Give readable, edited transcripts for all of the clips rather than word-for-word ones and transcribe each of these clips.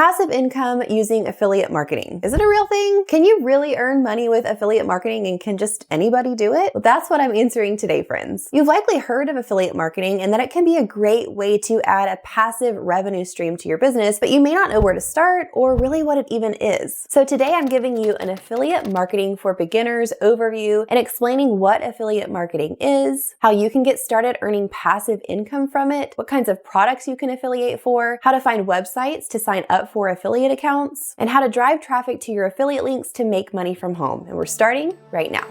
Passive income using affiliate marketing. Is it a real thing? Can you really earn money with affiliate marketing, and can just anybody do it? Well, that's what I'm answering today, friends. You've likely heard of affiliate marketing and that it can be a great way to add a passive revenue stream to your business, but you may not know where to start or really what it even is. So today I'm giving you an affiliate marketing for beginners overview and explaining what affiliate marketing is, how you can get started earning passive income from it, what kinds of products you can affiliate for, how to find websites to sign up for affiliate accounts, and how to drive traffic to your affiliate links to make money from home. And we're starting right now.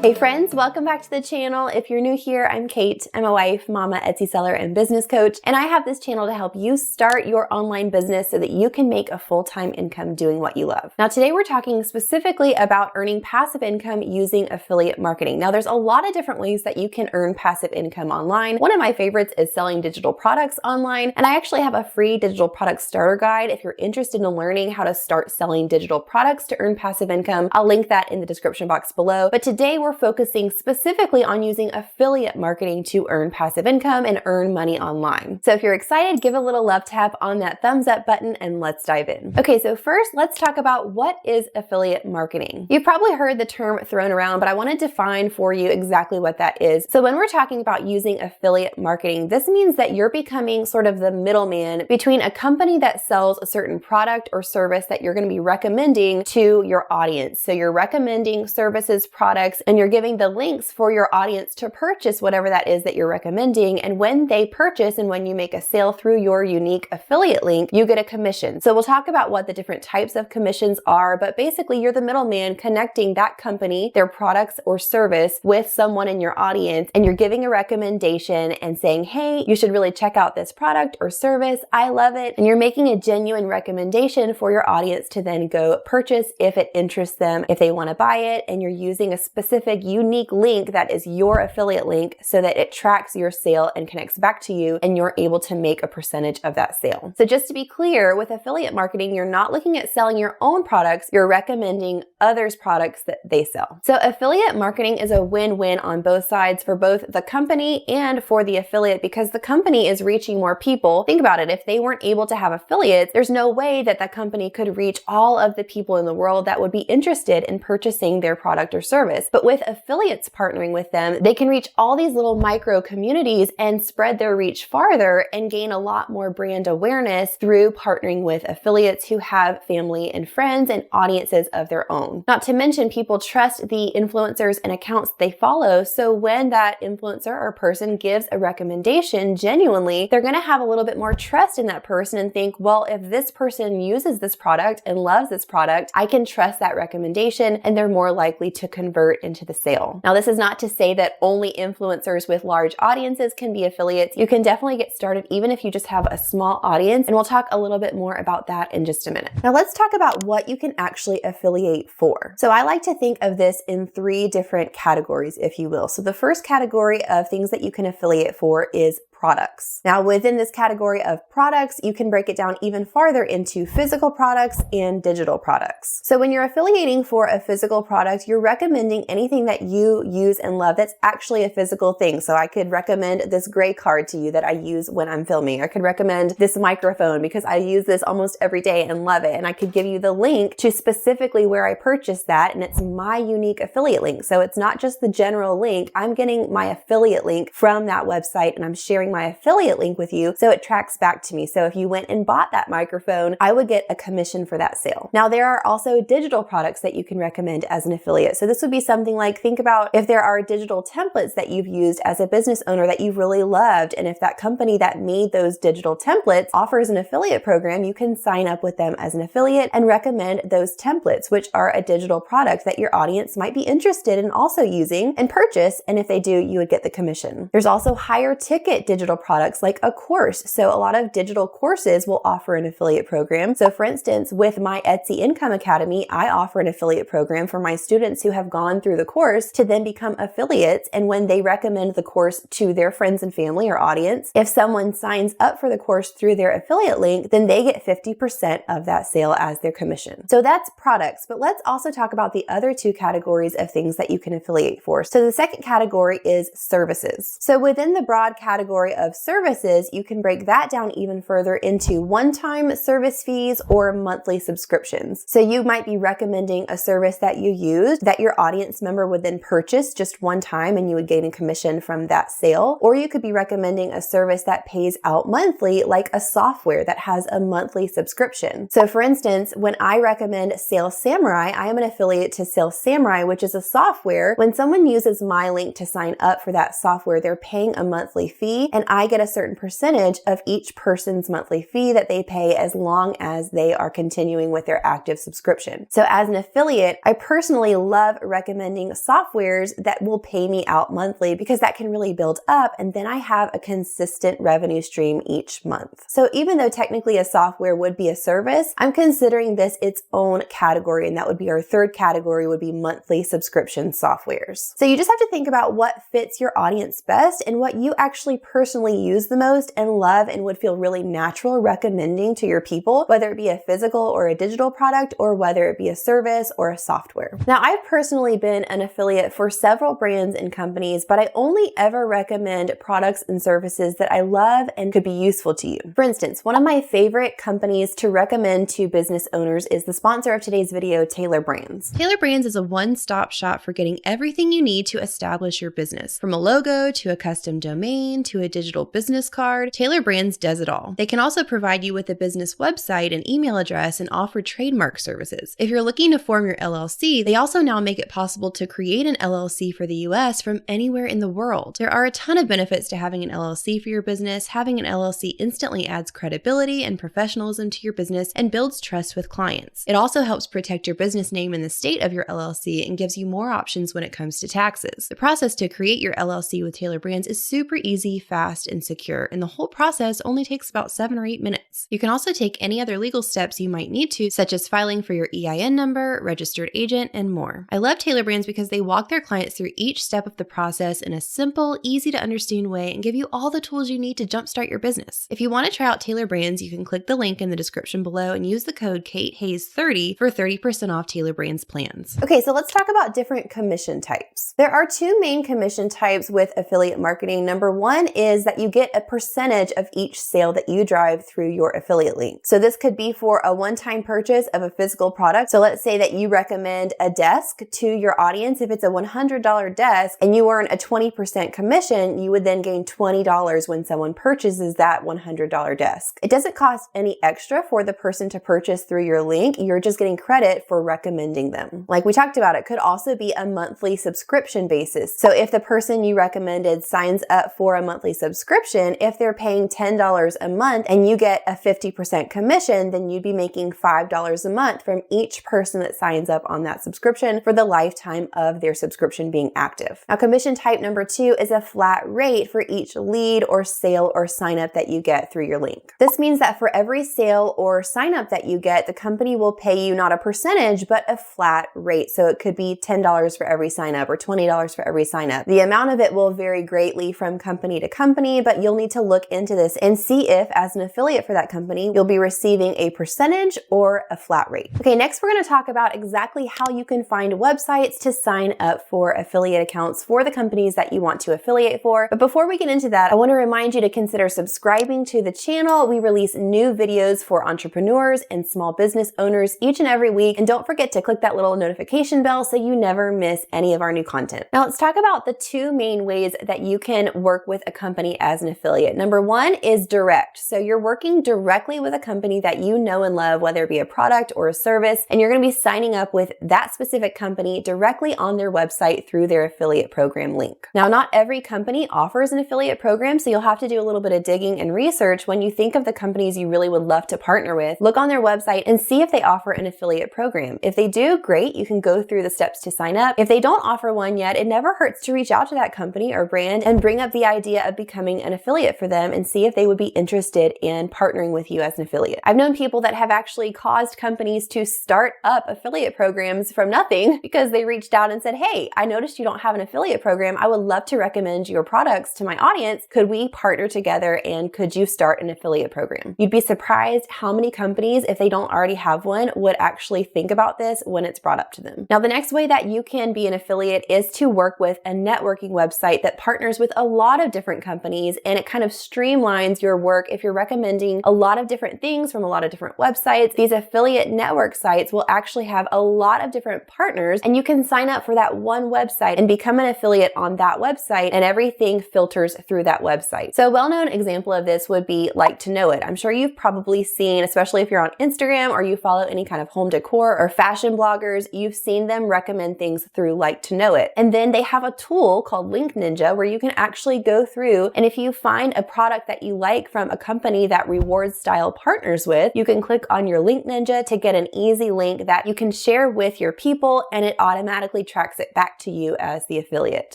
Hey friends, welcome back to the channel. If you're new here, I'm Kate. I'm a wife, mama, Etsy seller, and business coach, and I have this channel to help you start your online business so that you can make a full-time income doing what you love. Now today we're talking specifically about earning passive income using affiliate marketing. Now there's a lot of different ways that you can earn passive income online. One of my favorites is selling digital products online, and I actually have a free digital product starter guide if you're interested in learning how to start selling digital products to earn passive income. I'll link that in the description box below. But today we're focusing specifically on using affiliate marketing to earn passive income and earn money online. So if you're excited, give a little love tap on that thumbs up button and let's dive in. Okay, so first let's talk about what is affiliate marketing. You've probably heard the term thrown around, but I want to define for you exactly what that is. So when we're talking about using affiliate marketing, this means that you're becoming sort of the middleman between a company that sells a certain product or service that you're going to be recommending to your audience. So you're recommending services, products, and you're giving the links for your audience to purchase whatever that is that you're recommending. And when they purchase and when you make a sale through your unique affiliate link, you get a commission. So we'll talk about what the different types of commissions are, but basically you're the middleman connecting that company, their products or service with someone in your audience, and you're giving a recommendation and saying, hey, you should really check out this product or service. I love it. And you're making a genuine recommendation for your audience to then go purchase if it interests them, if they want to buy it, and you're using a specific unique link that is your affiliate link so that it tracks your sale and connects back to you and you're able to make a percentage of that sale. So just to be clear, with affiliate marketing, you're not looking at selling your own products, you're recommending others' products that they sell. So affiliate marketing is a win-win on both sides for both the company and for the affiliate because the company is reaching more people. Think about it, if they weren't able to have affiliates, there's no way that that company could reach all of the people in the world that would be interested in purchasing their product or service. But with affiliates partnering with them, they can reach all these little micro communities and spread their reach farther and gain a lot more brand awareness through partnering with affiliates who have family and friends and audiences of their own. Not to mention, people trust the influencers and accounts they follow. So when that influencer or person gives a recommendation genuinely, they're going to have a little bit more trust in that person and think, well, if this person uses this product and loves this product, I can trust that recommendation, and they're more likely to convert into the sale. Now, this is not to say that only influencers with large audiences can be affiliates. You can definitely get started even if you just have a small audience, and we'll talk a little bit more about that in just a minute. Now, let's talk about what you can actually affiliate for. So I like to think of this in three different categories, if you will. So the first category of things that you can affiliate for is products. Now, within this category of products, you can break it down even farther into physical products and digital products. So when you're affiliating for a physical product, you're recommending anything that you use and love that's actually a physical thing. So I could recommend this gray card to you that I use when I'm filming. I could recommend this microphone because I use this almost every day and love it. And I could give you the link to specifically where I purchased that, and it's my unique affiliate link. So it's not just the general link. I'm getting my affiliate link from that website, and I'm sharing my affiliate link with you so it tracks back to me. So if you went and bought that microphone, I would get a commission for that sale. Now, there are also digital products that you can recommend as an affiliate. So this would be something like, think about if there are digital templates that you've used as a business owner that you've really loved, and if that company that made those digital templates offers an affiliate program, you can sign up with them as an affiliate and recommend those templates, which are a digital product that your audience might be interested in also using and purchase. And if they do, you would get the commission. There's also higher ticket digital digital products like a course. So a lot of digital courses will offer an affiliate program. So for instance, with my Etsy Income Academy, I offer an affiliate program for my students who have gone through the course to then become affiliates. And when they recommend the course to their friends and family or audience, if someone signs up for the course through their affiliate link, then they get 50% of that sale as their commission. So that's products, but let's also talk about the other two categories of things that you can affiliate for. So the second category is services. So within the broad category of services, you can break that down even further into one-time service fees or monthly subscriptions. So you might be recommending a service that you use that your audience member would then purchase just one time and you would gain a commission from that sale. Or you could be recommending a service that pays out monthly, like a software that has a monthly subscription. So for instance, when I recommend Sales Samurai, I am an affiliate to Sales Samurai, which is a software. When someone uses my link to sign up for that software, they're paying a monthly fee and I get a certain percentage of each person's monthly fee that they pay as long as they are continuing with their active subscription. So as an affiliate, I personally love recommending softwares that will pay me out monthly because that can really build up and then I have a consistent revenue stream each month. So even though technically a software would be a service, I'm considering this its own category, and that would be our third category, would be monthly subscription softwares. So you just have to think about what fits your audience best and what you actually personally use the most and love and would feel really natural recommending to your people, whether it be a physical or a digital product or whether it be a service or a software. Now, I've personally been an affiliate for several brands and companies, but I only ever recommend products and services that I love and could be useful to you. For instance, one of my favorite companies to recommend to business owners is the sponsor of today's video, Tailor Brands. Tailor Brands is a one-stop shop for getting everything you need to establish your business. From a logo to a custom domain to a digital business card, Tailor Brands does it all. They can also provide you with a business website and email address and offer trademark services. If you're looking to form your LLC, they also now make it possible to create an LLC for the US from anywhere in the world. There are a ton of benefits to having an LLC for your business. Having an LLC instantly adds credibility and professionalism to your business and builds trust with clients. It also helps protect your business name in the state of your LLC and gives you more options when it comes to taxes. The process to create your LLC with Tailor Brands is super easy, fast, and secure, and the whole process only takes about 7 or 8 minutes. You can also take any other legal steps you might need to, such as filing for your EIN number, registered agent, and more. I love Tailor Brands because they walk their clients through each step of the process in a simple, easy to understand way and give you all the tools you need to jumpstart your business. If you want to try out Tailor Brands, you can click the link in the description below and use the code KateHayes30 for 30% off Tailor Brands plans. Okay, so let's talk about different commission types. There are two main commission types with affiliate marketing. Number one is that you get a percentage of each sale that you drive through your affiliate link. So this could be for a one-time purchase of a physical product. So let's say that you recommend a desk to your audience. If it's a $100 desk and you earn a 20% commission, you would then gain $20 when someone purchases that $100 desk. It doesn't cost any extra for the person to purchase through your link. You're just getting credit for recommending them. Like we talked about, it could also be a monthly subscription basis. So if the person you recommended signs up for a monthly subscription, if they're paying $10 a month and you get a 50% commission, then you'd be making $5 a month from each person that signs up on that subscription for the lifetime of their subscription being active. Now, commission type number two is a flat rate for each lead or sale or sign up that you get through your link. This means that for every sale or sign up that you get, the company will pay you not a percentage, but a flat rate. So it could be $10 for every sign up or $20 for every sign up. The amount of it will vary greatly from company to company, but you'll need to look into this and see if, as an affiliate for that company, you'll be receiving a percentage or a flat rate. Okay, next we're going to talk about exactly how you can find websites to sign up for affiliate accounts for the companies that you want to affiliate for. But before we get into that, I want to remind you to consider subscribing to the channel. We release new videos for entrepreneurs and small business owners each and every week. And don't forget to click that little notification bell so you never miss any of our new content. Now let's talk about the two main ways that you can work with a company as an affiliate. Number one is direct. So you're working directly with a company that you know and love, whether it be a product or a service, and you're going to be signing up with that specific company directly on their website through their affiliate program link. Now, not every company offers an affiliate program, so you'll have to do a little bit of digging and research. When you think of the companies you really would love to partner with, look on their website and see if they offer an affiliate program. If they do, great, you can go through the steps to sign up. If they don't offer one yet, it never hurts to reach out to that company or brand and bring up the idea of becoming becoming an affiliate for them and see if they would be interested in partnering with you as an affiliate. I've known people that have actually caused companies to start up affiliate programs from nothing because they reached out and said, hey, I noticed you don't have an affiliate program. I would love to recommend your products to my audience. Could we partner together and could you start an affiliate program? You'd be surprised how many companies, if they don't already have one, would actually think about this when it's brought up to them. Now, the next way that you can be an affiliate is to work with a networking website that partners with a lot of different companies, and it kind of streamlines your work. If you're recommending a lot of different things from a lot of different websites, these affiliate network sites will actually have a lot of different partners, and you can sign up for that one website and become an affiliate on that website, and everything filters through that website. So a well-known example of this would be Like to Know It. I'm sure you've probably seen, especially if you're on Instagram or you follow any kind of home decor or fashion bloggers, you've seen them recommend things through Like to Know It. And then they have a tool called Link Ninja where you can actually go through, and if you find a product that you like from a company that Reward Style partners with, you can click on your Link Ninja to get an easy link that you can share with your people, and it automatically tracks it back to you as the affiliate.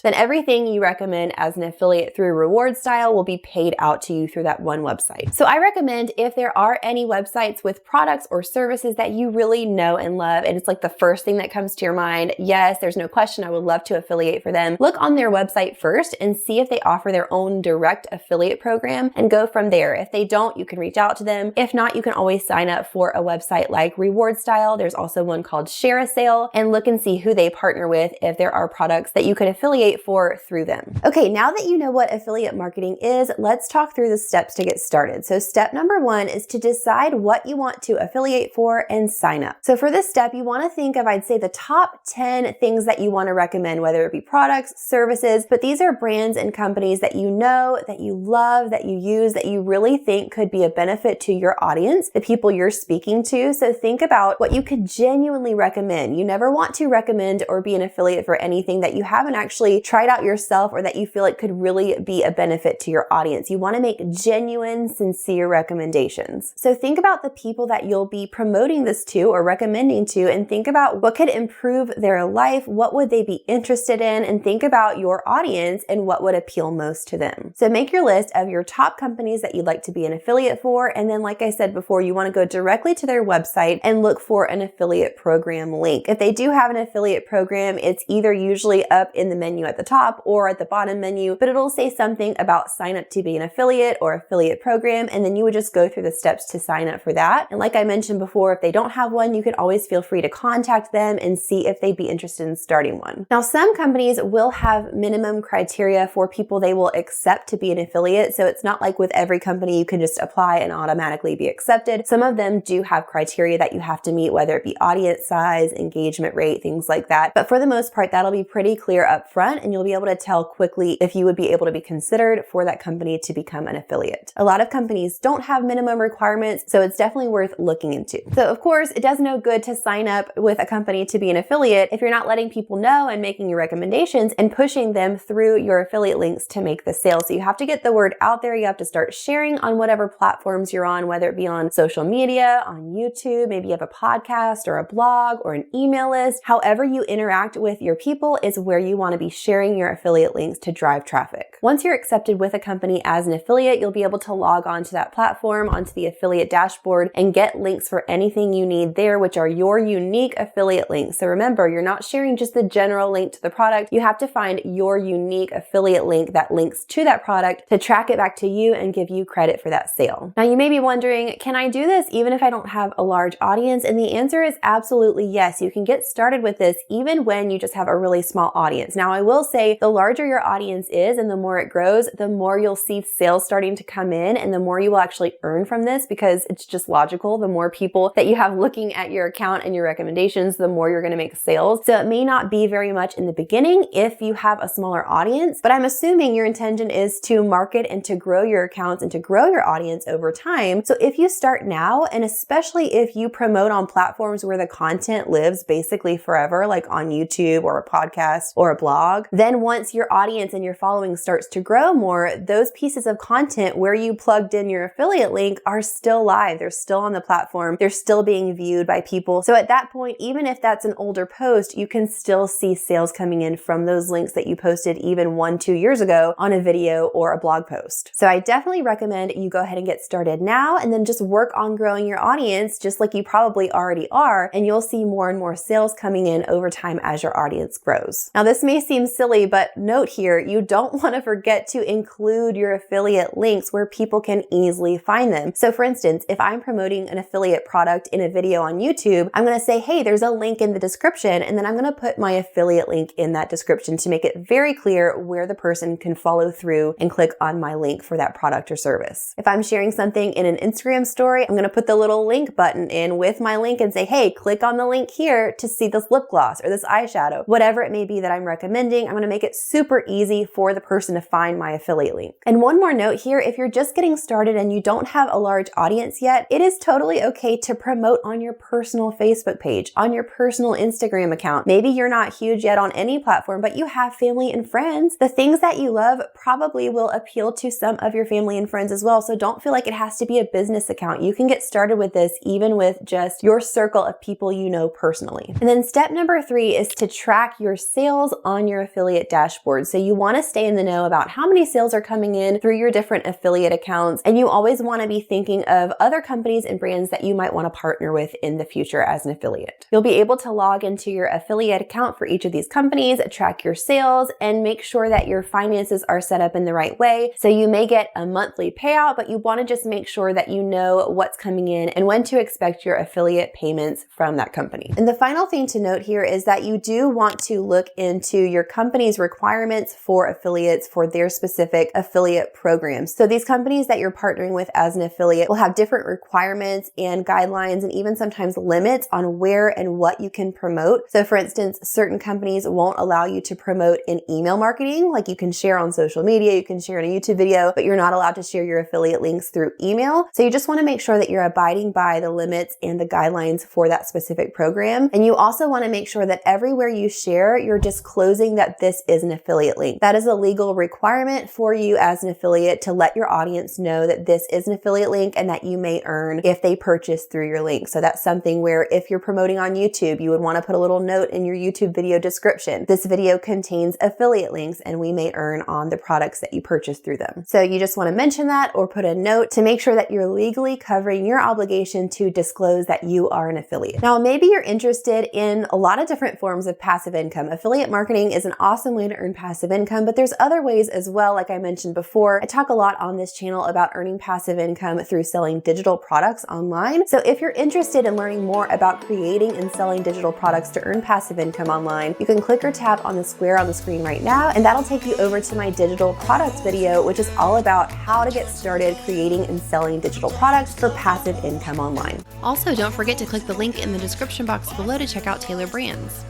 Then everything you recommend as an affiliate through Reward Style will be paid out to you through that one website. So I recommend, if there are any websites with products or services that you really know and love, and it's like the first thing that comes to your mind, yes, there's no question, I would love to affiliate for them. Look on their website first and see if they offer their own direct affiliate program and go from there. If they don't, you can reach out to them. If not, you can always sign up for a website like Reward Style. There's also one called Share a Sale, and look and see who they partner with if there are products that you could affiliate for through them. Okay, now that you know what affiliate marketing is, let's talk through the steps to get started. So step number one is to decide what you want to affiliate for and sign up. So for this step, you want to think of, I'd say, the top 10 things that you want to recommend, whether it be products, services, but these are brands and companies that you know, that you love, that you use, that you really think could be a benefit to your audience, the people you're speaking to. So think about what you could genuinely recommend. You never want to recommend or be an affiliate for anything that you haven't actually tried out yourself or that you feel like could really be a benefit to your audience. You want to make genuine, sincere recommendations. So think about the people that you'll be promoting this to or recommending to, and think about what could improve their life, what would they be interested in, and think about your audience and what would appeal most to them. So make your list of your top companies that you'd like to be an affiliate for, and then, like I said before, you want to go directly to their website and look for an affiliate program link. If they do have an affiliate program, it's either usually up in the menu at the top or at the bottom menu, but it'll say something about sign up to be an affiliate or affiliate program, and then you would just go through the steps to sign up for that. And like I mentioned before, if they don't have one, you can always feel free to contact them and see if they'd be interested in starting one. Now, some companies will have minimum criteria for people they will accept to be an affiliate. So it's not like with every company you can just apply and automatically be accepted. Some of them do have criteria that you have to meet, whether it be audience size, engagement rate, things like that. But for the most part, that'll be pretty clear up front, and you'll be able to tell quickly if you would be able to be considered for that company to become an affiliate. A lot of companies don't have minimum requirements, so it's definitely worth looking into. So of course, it does no good to sign up with a company to be an affiliate if you're not letting people know and making your recommendations and pushing them through your affiliate links to make the sale. So you have to get the word out there. You have to start sharing on whatever platforms you're on, whether it be on social media, on YouTube, maybe you have a podcast or a blog or an email list. However you interact with your people is where you want to be sharing your affiliate links to drive traffic. Once you're accepted with a company as an affiliate, you'll be able to log on to that platform, onto the affiliate dashboard, and get links for anything you need there, which are your unique affiliate links. So remember, you're not sharing just the general link to the product. You have to find your unique affiliate link that links to that product to track it back to you and give you credit for that sale. Now, you may be wondering, can I do this even if I don't have a large audience? And the answer is absolutely yes. You can get started with this even when you just have a really small audience. Now, I will say the larger your audience is and the more it grows, the more you'll see sales starting to come in and the more you will actually earn from this, because it's just logical. The more people that you have looking at your account and your recommendations, the more you're going to make sales. So it may not be very much in the beginning if you have a smaller audience, but I'm assuming your intention is to market and to grow your accounts and to grow your audience over time. So if you start now, and especially if you promote on platforms where the content lives basically forever, like on YouTube or a podcast or a blog, then once your audience and your following starts to grow more, those pieces of content where you plugged in your affiliate link are still live. They're still on the platform. They're still being viewed by people. So at that point, even if that's an older post, you can still see sales coming in from those links that you posted even 1-2 years ago on a video video or a blog post. So I definitely recommend you go ahead and get started now and then just work on growing your audience just like you probably already are, and you'll see more and more sales coming in over time as your audience grows. Now this may seem silly, but note here, you don't want to forget to include your affiliate links where people can easily find them. So for instance, if I'm promoting an affiliate product in a video on YouTube, I'm going to say, hey, there's a link in the description, and then I'm going to put my affiliate link in that description to make it very clear where the person can follow through and click on my link for that product or service. If I'm sharing something in an Instagram story, I'm going to put the little link button in with my link and say, hey, click on the link here to see this lip gloss or this eyeshadow, whatever it may be that I'm recommending. I'm going to make it super easy for the person to find my affiliate link. And one more note here, if you're just getting started and you don't have a large audience yet, it is totally okay to promote on your personal Facebook page, on your personal Instagram account. Maybe you're not huge yet on any platform, but you have family and friends. The things that you love probably will appeal to some of your family and friends as well. So don't feel like it has to be a business account. You can get started with this even with just your circle of people you know personally. And then step number 3 is to track your sales on your affiliate dashboard. So you want to stay in the know about how many sales are coming in through your different affiliate accounts. And you always want to be thinking of other companies and brands that you might want to partner with in the future as an affiliate. You'll be able to log into your affiliate account for each of these companies, track your sales, and make sure that your finances are set up in the right way. So you may get a monthly payout, but you want to just make sure that you know what's coming in and when to expect your affiliate payments from that company. And the final thing to note here is that you do want to look into your company's requirements for affiliates for their specific affiliate programs. So these companies that you're partnering with as an affiliate will have different requirements and guidelines and even sometimes limits on where and what you can promote. So for instance, certain companies won't allow you to promote in email marketing, like you can share on social media, you can share in a YouTube video, but you're not allowed to share your affiliate links through email. So you just want to make sure that you're abiding by the limits and the guidelines for that specific program. And you also want to make sure that everywhere you share, you're disclosing that this is an affiliate link. That is a legal requirement for you as an affiliate to let your audience know that this is an affiliate link and that you may earn if they purchase through your link. So that's something where if you're promoting on YouTube, you would want to put a little note in your YouTube video description. This video contains affiliate links and we may earn on the products that you purchase through them. So you just want to mention that or put a note to make sure that you're legally covering your obligation to disclose that you are an affiliate. Now, maybe you're interested in a lot of different forms of passive income. Affiliate marketing is an awesome way to earn passive income, but there's other ways as well. Like I mentioned before, I talk a lot on this channel about earning passive income through selling digital products online. So if you're interested in learning more about creating and selling digital products to earn passive income online, you can click or tap on the square on the screen right now, and that'll take you over to my digital products video, which is all about how to get started creating and selling digital products for passive income online. Also, don't forget to click the link in the description box below to check out Taylor Brands.